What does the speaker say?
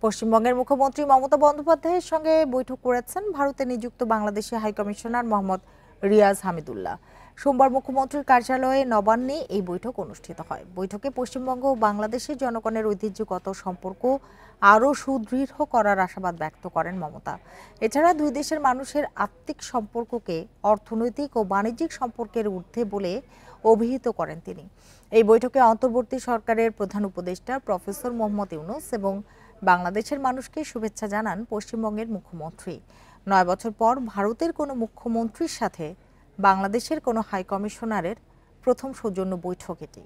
পশ্চিমবঙ্গের মুখ্যমন্ত্রী মমতা বন্দ্যোপাধ্যায়ের সঙ্গে বৈঠক করেছেন ভারতে নিযুক্ত বাংলাদেশি হাইকমিশনার মোহাম্মদ রিয়াজ হামিদুল্লাহ। সোমবার মুখ্যমন্ত্রীর কার্যালয়ে নবান্নে এই বৈঠক অনুষ্ঠিত হয়। বৈঠকে পশ্চিমবঙ্গ ও বাংলাদেশের জনগণের ঐতিহ্যগত সম্পর্ক আরও সুদৃঢ় করার আশাবাদ ব্যক্ত করেন মমতা। এছাড়া দুই দেশের মানুষের আত্মিক সম্পর্ককে অর্থনৈতিক ও বাণিজ্যিক সম্পর্কের ঊর্ধ্বে বলে অভিহিত করেন তিনি। এই বৈঠকে অন্তর্বর্তী সরকারের প্রধান উপদেষ্টা প্রফেসর মোহাম্মদ ইউনূস এবং বাংলাদেশের মানুষকে শুভেচ্ছা জানান পশ্চিমবঙ্গের মুখ্যমন্ত্রী। ৯ বছর পর ভারতের কোনো মুখ্যমন্ত্রীর সাথে বাংলাদেশের কোনো হাইকমিশনারের প্রথম সৌজন্য বৈঠক এটি।